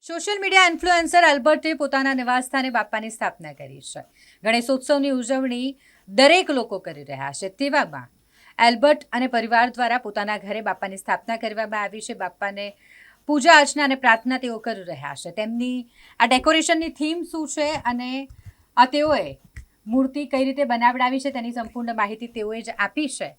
Social media influencer એલ્બર્ટે પોતાના નિવાસસ્થાને બાપ્પાની સ્થાપના કરી છે. ગણેશોત્સવની ઉજવણી દરેક લોકો કરી રહ્યા છે. તેવામાં એલ્બર્ટ અને પરિવાર દ્વારા પોતાના ઘરે બાપ્પાની સ્થાપના કરવામાં આવી છે. બાપ્પાને પૂજા અર્ચના અને પ્રાર્થના તેઓ કરી રહ્યા છે. તેમની આ ડેકોરેશનની થીમ શું છે અને તેઓએ મૂર્તિ કઈ રીતે બનાવડાવી છે તેની સંપૂર્ણ માહિતી તેઓએ જ આપી છે.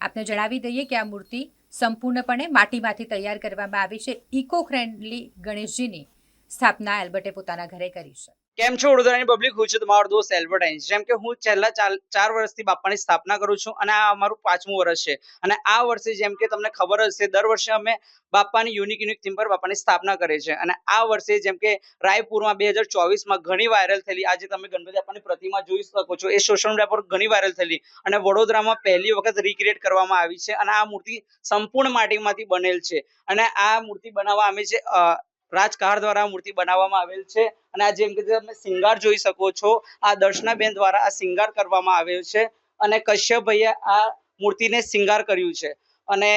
આપને જણાવી દઈએ કે આ મૂર્તિ સંપૂર્ણપણે માટીમાંથી તૈયાર કરવામાં આવી છે. ઇકો ફ્રેન્ડલી ગણેશજીની સ્થાપના એલ્બર્ટે પોતાના ઘરે કરી છે. કેમ છો વડોદરાની પબ્લિક? હું છું તમારો દોસ્ત એલ્બર્ટ આઈન્સ. જેમ કે હું છેલ્લા 4 વર્ષથી બાપ્પાની સ્થાપના કરું છું અને આ અમારું 5મું વર્ષ છે. અને આ વર્ષે જેમ કે તમને ખબર હશે, દર વર્ષે અમે બાપ્પાની યુનિક થીમ પર બાપ્પાની સ્થાપના કરીએ છીએ. અને આ વર્ષે જેમ કે રાયપુરમાં 2024માં ઘણી વાયરલ થયેલી, આજે તમે ગણપતિ બાપ્પાની પ્રતિમા જોઈ શકો છો, એ સોશિયલ મીડિયા પર ઘણી વાયરલ થયેલી અને વડોદરામાં પહેલી વખત રીક્રિએટ કરવામાં આવી છે. અને આ મૂર્તિ સંપૂર્ણ માટીમાંથી બનેલ છે. અને આ મૂર્તિ બનાવવા અમે જે રાજકાળ દ્વારા મૂર્તિ બનાવવામાં આવેલ છે. અને આ જેમ કે તમે શિંગાર જોઈ શકો છો, આ દર્શનાબેન દ્વારા આ શિંગાર કરવામાં આવ્યો છે. અને કશ્યપભાઈએ આ મૂર્તિને શિંગાર કર્યું છે. અને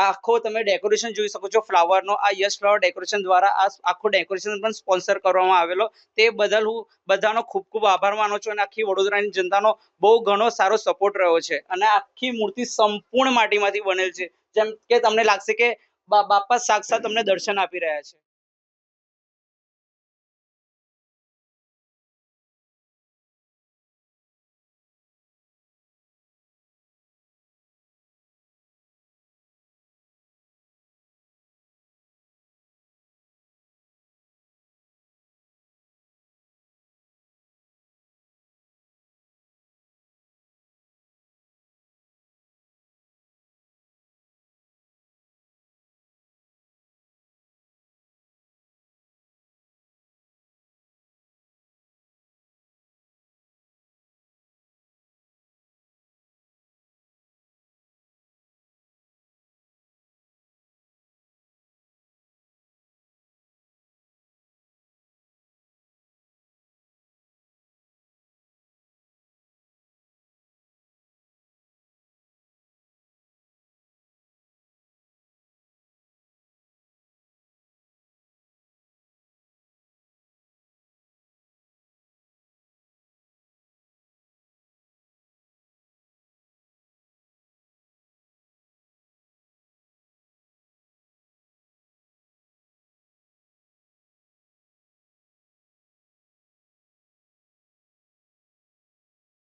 આખો તમે ડેકોરેશન જોઈ શકો છો ફ્લાવરનો. આ યશ ફ્લાવર ડેકોરેશન દ્વારા આ આખો ડેકોરેશન પણ સ્પોન્સર કરવામાં આવેલો. તે બદલ હું બધાનો ખૂબ ખૂબ આભાર માનું છું. અને આખી વડોદરાની જનતાનો બહુ ઘણો સારો સપોર્ટ રહ્યો છે. અને આખી મૂર્તિ સંપૂર્ણ માટીમાંથી બનેલ છે. જેમ કે તમને લાગશે કે બાપ્પા સાક્ષાત તમને દર્શન આપી રહ્યા છે.